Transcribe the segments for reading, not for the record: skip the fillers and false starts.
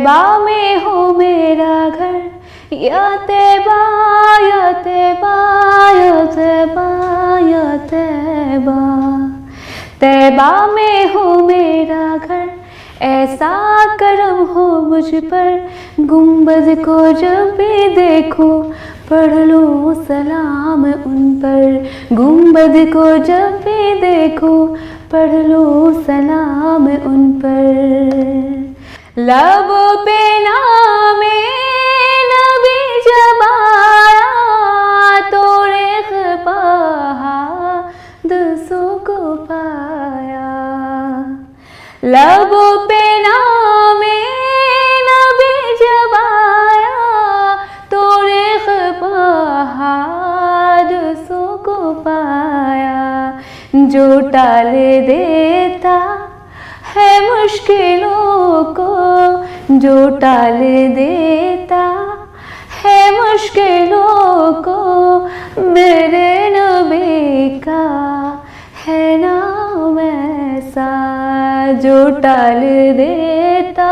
طیبہ میں ہو میرا گھر، یا طیبہ یا طیبہ یا طیبہ یا طیبہ، طیبہ میں ہو میرا گھر، ایسا کرم ہو مجھ پر، گنبد کو جب بھی دیکھو پڑھ لو سلام ان پر، گنبد کو جب بھی دیکھو پڑھ لو سلام ان پر۔ لب پہ نام نبی جب آیا تو ریخ بہادسوں کو پایا، لب پہ نام نبی جب آیا تو ریخ بہادسوں کو پایا، جو ٹال دیتا ہے مشکلوں کو، جو ٹال دیتا ہے مشکلوں کو، میرے نبی کا ہے نام ایسا، جو ٹال دیتا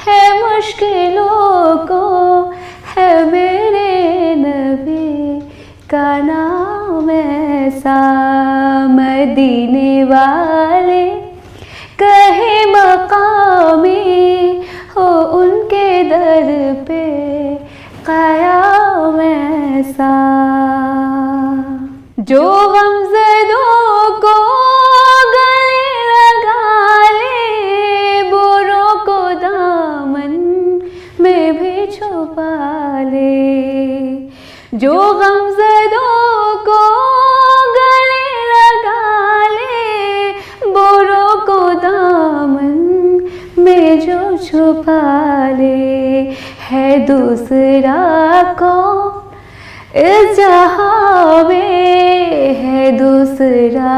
ہے مشکلوں کو، ہے میرے نبی کا نام ایسا۔ مدینے والے کہیں مقامی ہو ان کے در پہ قیام ایسا، جو غمزدوں کو گلے لگا لے، بروں کو دامن میں بھی چھپا لے، جو غمزدوں کو گلے لگا لے، بروں کو دامن میں جو چھپا لے، ہے دوسرا کون اس جہاں میں، ہے دوسرا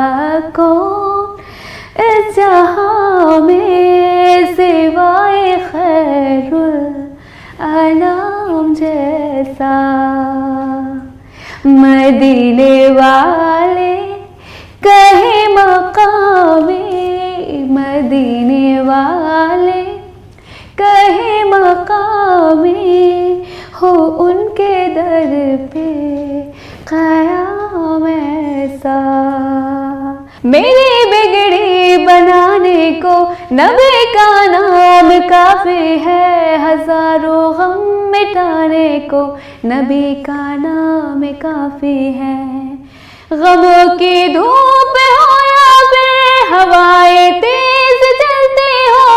کون اس جہاں میں، سوائے خیر الانام جیسا۔ مدینے والے کہیں مقامی، مدینے والے کہیں مقامی ہو ان کے در پہ قیام ایسا۔ میری بگڑی بنانے کو نبی کا نام کافی ہے، ہزاروں غم مٹانے کو نبی کا نام کافی ہے، غموں کی دھوپ ہو یا پھر ہوائیں تیز چلتی ہو،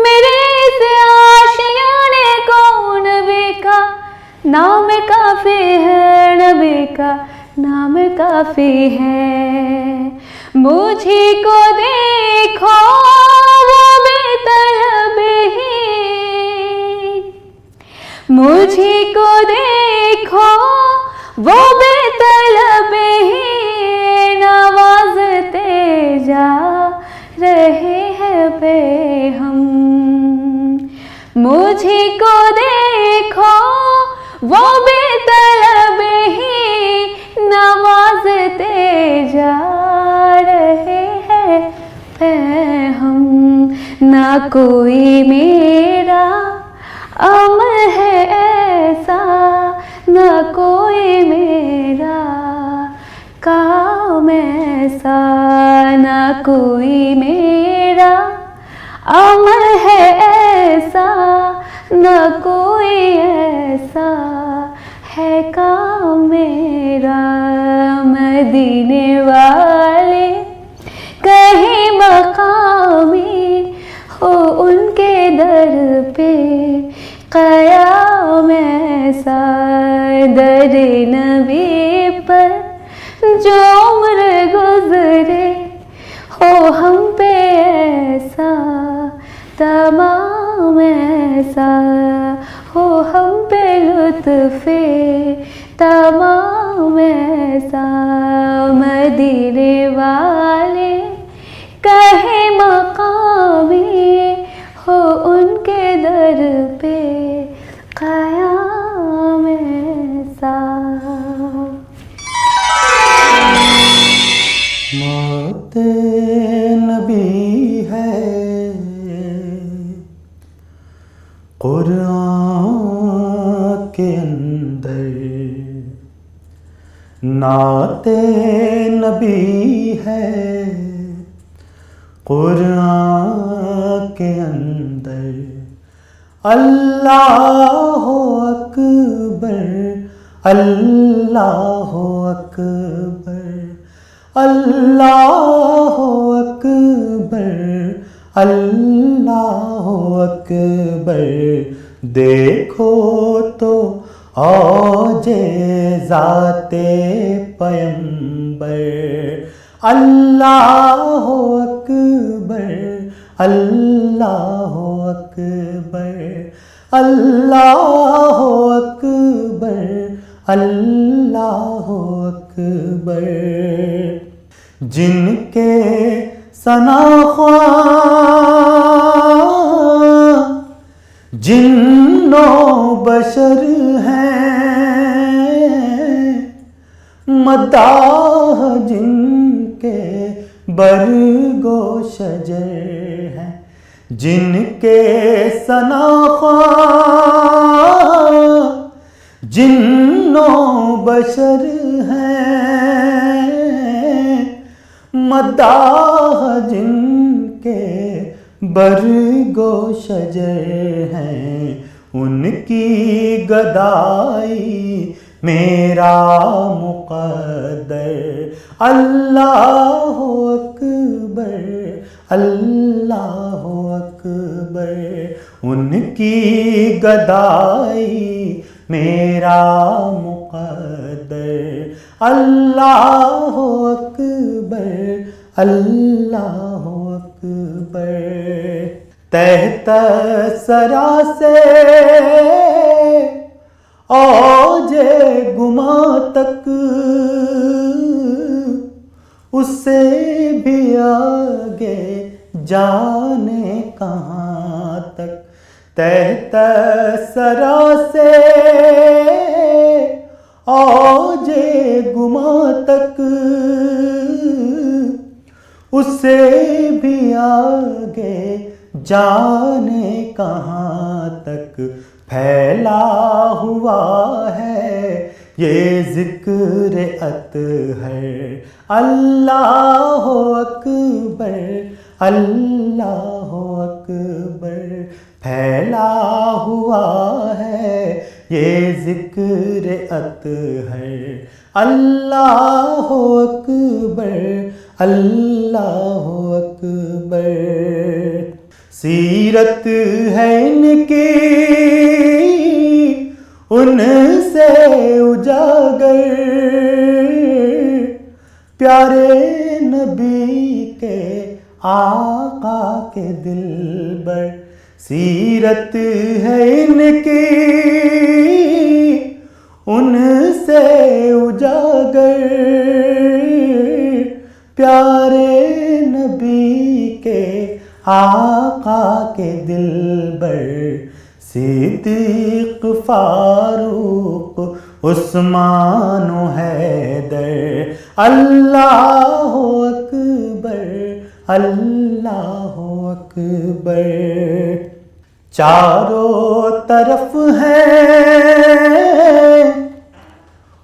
میرے اس آشیانے کو نبی کا نام کافی ہے، نبی کا نام کافی ہے۔ مجھے کو دیکھو وہ بے طلب ہی، مجھے کو دیکھو وہ بے طلب ہی، نوازتے جا رہے ہیں بے ہم، مجھے کو دیکھو وہ بے طلب ہی، نوازتے جا رہے ہیں بے ہم، نہ کوئی میرا عمل ہے ایسا، نہ کوئی میرا کام ایسا، نہ کوئی میرا عمل ہے ایسا، نہ کوئی ایسا ہے کام میرا۔ مدینے والے کہیں مقامی ہو ان کے در پہ قیام ایسا، در نبی پر جو عمر گزرے ہو ہم پہ ایسا تمام ایسا، ہو ہم پہ لطف تمام ایسا۔ مدینے والے کہیں مقامی ہو ان کے در پہ قیام ایسا۔ موت نبی ہے قرآن کے اندر نعت نبی ہے، قرآن کے اندر اللہ اکبر، اللہ اکبر، اللہ اکبر، اللہ اکبر، دیکھو تو اوج ذات پیمبر، اللہ اکبر، اللہ اکبر، اللہ اکبر، اللہ اکبر، جن کے ثناخواں جن و بشر ہیں، مداح جن کے برگ و شجر ہیں، جن کے ثناخواں جن و بشر ہیں، مداح جن کے برگ و شجر ہیں، ان کی گدائی میرا مقدر، اللہ اکبر، اللہ اکبر، ان کی گدائی میرا مقدر، اللہ اکبر، اللہ اکبر، تحت سرا سے اوج گما تک، اس سے بھی آگے جانے کہاں تک، تحت سرا سے اوج گما تک، اس سے بھی آگے جانے کہاں تک، پھیلا ہوا ہے یہ ذکر اطہر، اللہ اکبر، اللہ اکبر، پھیلا ہوا ہے یہ ذکر اطہر، اللہ اکبر، اللہ اکبر، سیرت ہے ان کی ان سے اجاگر، پیارے نبی کے آقا کے دلبر، سیرت ہے ان کی ان سے اجاگر، پیارے نبی کے آقا کے دلبر، صدیق فاروق عثمان و حیدر، اللہ اکبر، اللہ اکبر، چاروں طرف ہیں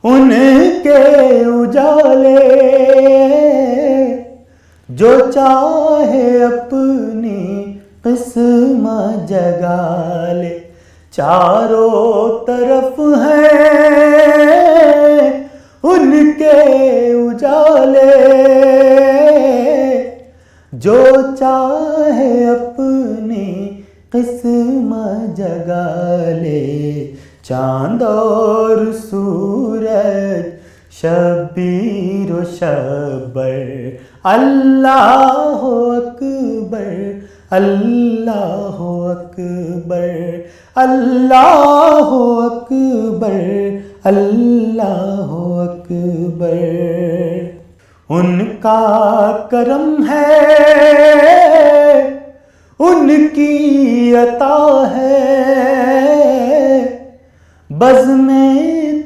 ان کے اجالے، جو چاہے اپنی قسمت جگا لے، چاروں طرف ہیں ان کے اجالے، جو چاہے اپنی قسمت جگا لے، چاند اور سورج شبیر و شبر، اللہ اکبر، اللہ اکبر، اللہ اکبر، اللہ اکبر، ان کا کرم ہے ان کی عطا ہے، بزم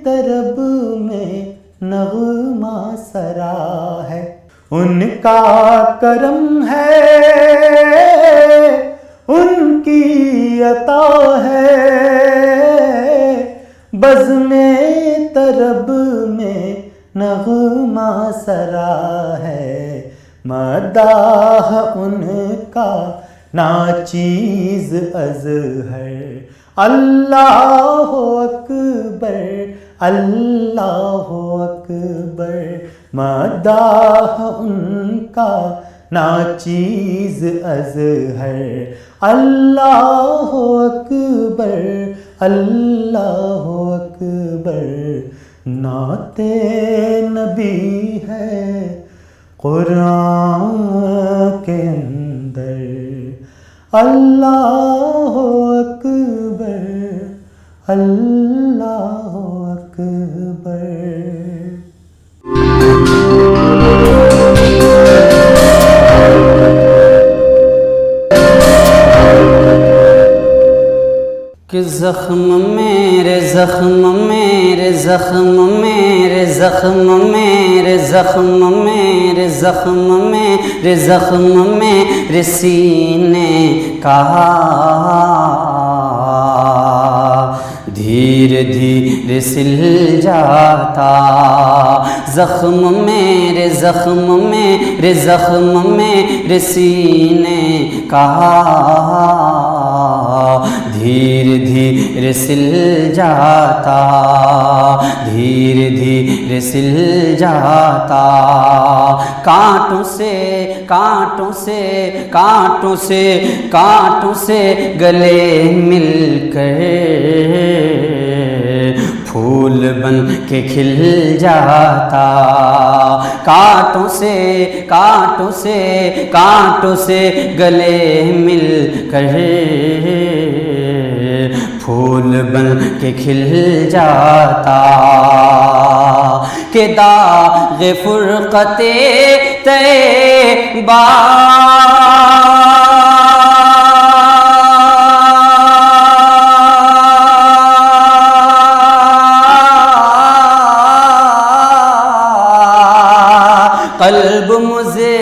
طرب میں نغمہ سرا ہے، ان کا کرم ہے ان کی عطا ہے بزم طرب میں نغمہ سرا ہے مداح ان کا ناچیز اظہر اللہ اکبر اللہ اکبر مداح ان کا ناچیز اظہر اللہ اکبر اللہ اکبر نعت نبی ہے قرآن کے اندر اللہ اکبر اللہ اکبر کہ زخم میرے زخم میرے زخم میرے زخم میرے زخم میرے زخم میرے زخم میرے سینے کا دھیرے دھیرے سل جاتا زخم میرے زخم میرے زخم میرے سینے کا دھیرے دھیرے سل جاتا دھیرے دھیرے سل جاتا کانٹوں سے کانٹوں سے کانٹوں سے کانٹوں سے گلے مل کر پھول بن کے کھل جاتا کانٹوں سے کانٹوں سے کانٹوں سے گلے مل کر پھول بن کے کھل جاتا کہ داغ فرقت طیبہ قلب مجھے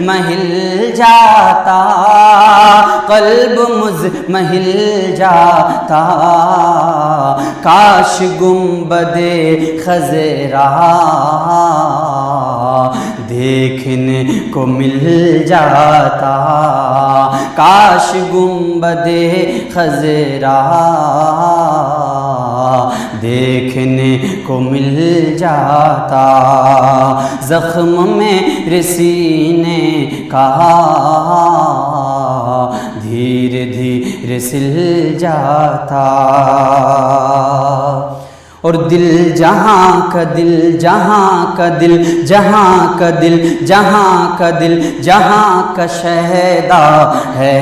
محل جاتا قلب مجھ محل جاتا کاش گنبد خضرا دیکھنے کو مل جاتا کاش گنبد خضرا دیکھنے کو مل جاتا زخم میرے سینے کا دھیرے دھیرے سل جاتا اور دل جہاں کا دل جہاں کا دل جہاں کا دل جہاں کا دل جہاں کا شہدا ہے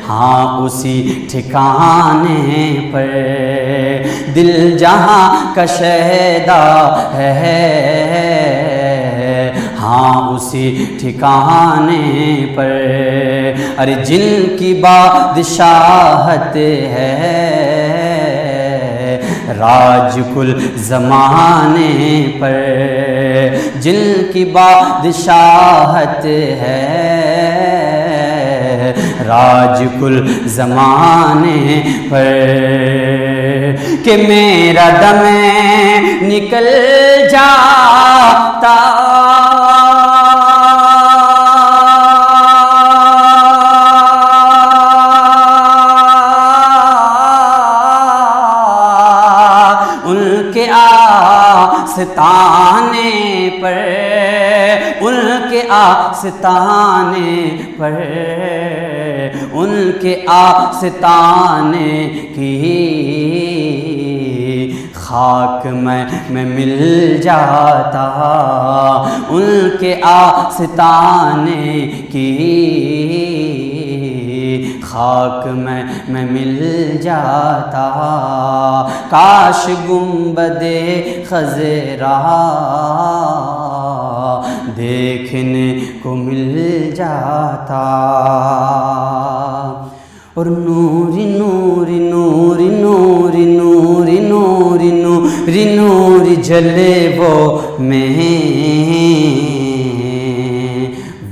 ہاں اسی ٹھکانے پر دل جہاں کا شہدا ہے ہاں اسی ٹھکانے پر ارے جن کی بادشاہت ہے راج کل زمانے پر جن کی بادشاہت ہے راج کل زمانے پر کہ میرا دم نکل جاتا ان کے آستانے پر ان کے آستانے پر ان کے آستانے کی خاک میں مل جاتا ان کے آستانے کی خاک میں مل جاتا کاش گنبد خضرا دیکھنے کو مل جاتا اور نوری نوری نوری نوری نوری نوری نوری نوری جلے وہ میں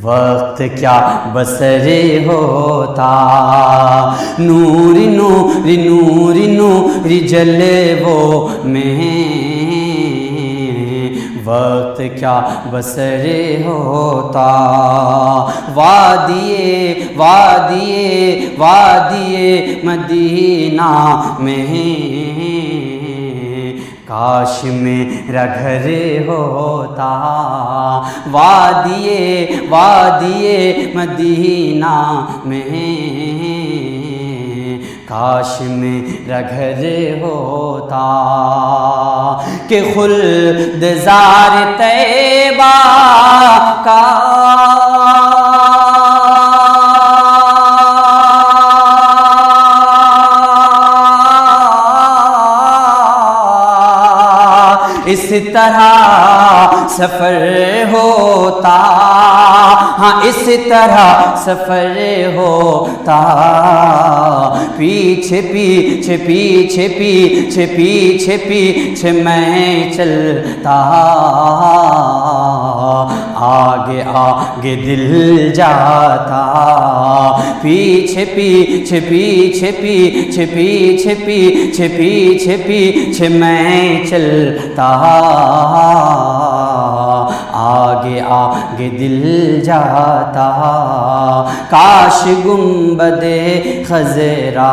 وقت کیا بسرے ہوتا، نور نور نور نور جلووں میں وقت کیا بسرے ہوتا، وادیے وادیے وادیے مدینہ میں کاش میرا گھر ہوتا، وادیے وادیے مدینہ میں کاش میرا گھر ہوتا، کہ خلد زار طیبہ کا اس طرح سفر ہوتا، ہاں اس طرح سفر ہوتا، پیچھے پیچھے پیچھے پیچھے پیچھے پیچھے میں چلتا، آگے آگے دل جاتا، پیچھے پیچھے پیچھے پیچھے پیچھے پیچھے پیچھے پیچھے میں چلتا، آگے آگے دل جاتا، کاش گنبد خضرا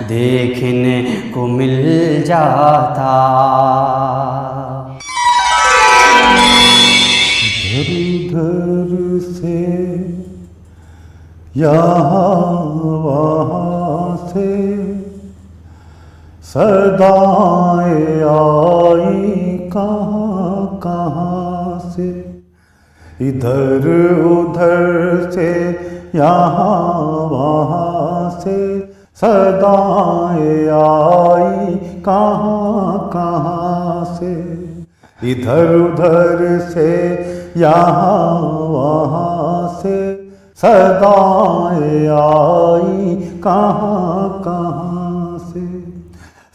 دیکھنے کو مل جاتا۔ ادھر سے یہاں وہاں سے صدائیں آئی کہاں کہاں سے، ادھر ادھر سے یہاں وہاں سے صدائیں آئی کہاں کہاں سے، ادھر ادھر سے یہاں وہاں سے صدائیں آئی کہاں کہاں سے،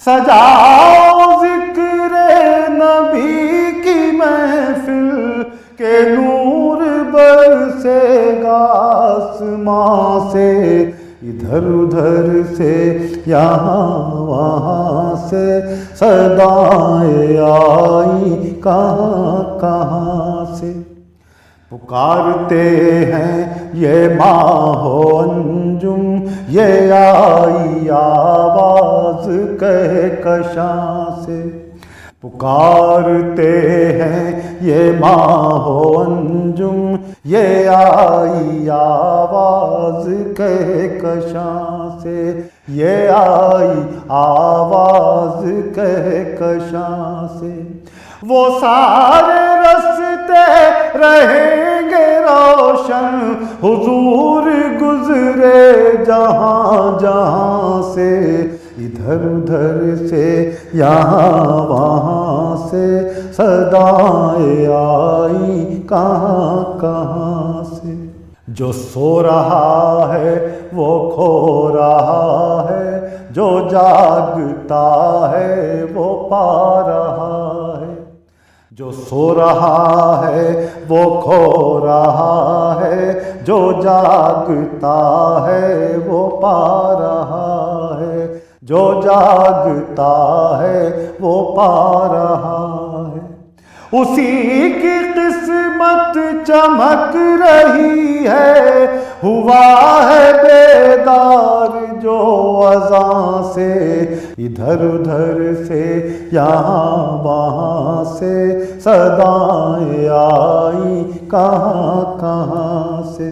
سجاؤ ذکر نبی کی محفل کے نور برسے گا آسماں سے، ادھر ادھر سے یہاں وہاں سے صدائیں آئی کہاں کہاں سے، پکارتے ہیں یہ ماہ و انجم، یہ آئی آواز کہکشاں سے، پکارتے ہیں یہ ماہ و انجم، یہ آئی آواز کہکشاں سے، یہ آئی آواز کہکشاں سے، وہ سارے راستے رہیں گے روشن، حضور گزرے جہاں جہاں سے، ادھر ادھر سے یہاں وہاں سے صدائیں آئی کہاں کہاں سے، جو سو رہا ہے وہ کھو رہا ہے، جو جاگتا ہے وہ پا رہا ہے، جو سو رہا ہے وہ کھو رہا ہے، جو جاگتا ہے وہ پا رہا ہے، جو جاگتا ہے وہ پا رہا ہے، اسی کی قسمت چمک رہی ہے، ہوا ہے بیدار جو اذاں سے، ادھر ادھر سے یہاں وہاں سے صدائیں آئی کہاں کہاں سے،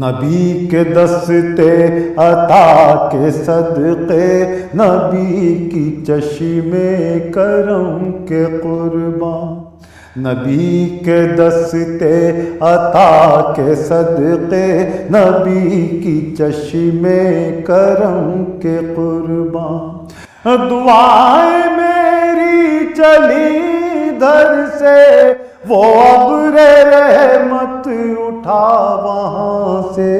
نبی کے دستے عطا کے صدقے، نبی کی چشمے کرم کے قربان، نبی کے دستے عطا کے صدقے، نبی کی چشمے کرم کے قربان، دعائیں میری چلی در سے، وہ ابر رحمت اٹھا وہاں سے،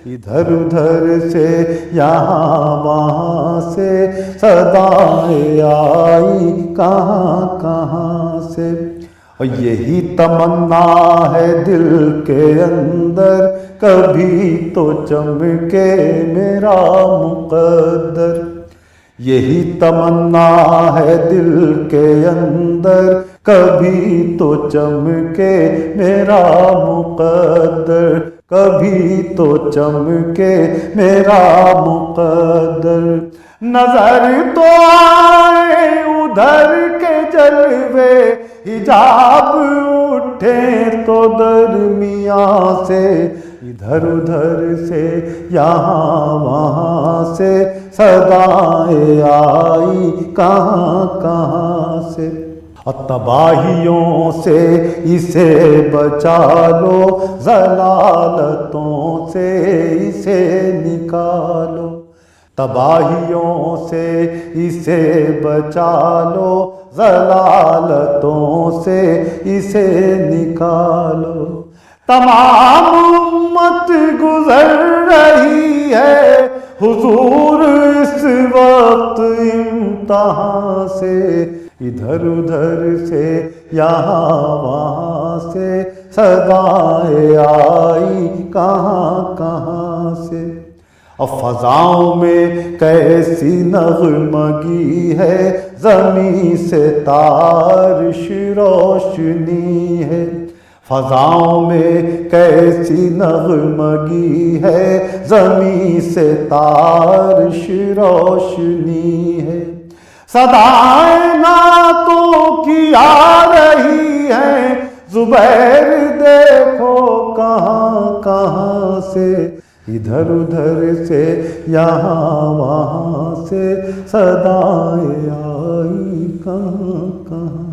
ادھر ادھر سے یہاں وہاں سے صدائیں آئی کہاں کہاں سے، اور یہی تمنا ہے دل کے اندر، کبھی تو چمکے میرا مقدر. یہی تمنا ہے دل کے اندر، کبھی تو چمکے میرا مقدر، کبھی تو چمکے میرا مقدر. نظر تو آئے ادھر کے جلوے، حجاب اٹھے تو درمیان سے، ادھر ادھر سے یہاں وہاں سے صدائیں آئی کہاں کہاں سے. اور تباہیوں سے اسے بچا لو، ضلالتوں سے اسے نکالو. تباہیوں سے اسے بچا لو، ضلالتوں سے اسے نکالو. تمام امت گزر رہی ہے حضور اس وقت امتحان سے، ادھر ادھر سے یہاں وہاں سے صدائیں آئی کہاں کہاں سے. اور فضاؤں میں کیسی نغمگی ہے، زمین سے تارش روشنی ہے. فضاؤں میں کیسی نغمگی ہے، زمین سے تارش روشنی ہے. صدائیں نعتوں کی آ رہی ہیں، زبیر دیکھو کہاں کہاں سے، ادھر ادھر سے یہاں وہاں سے صدائیں آئی کہاں کہاں.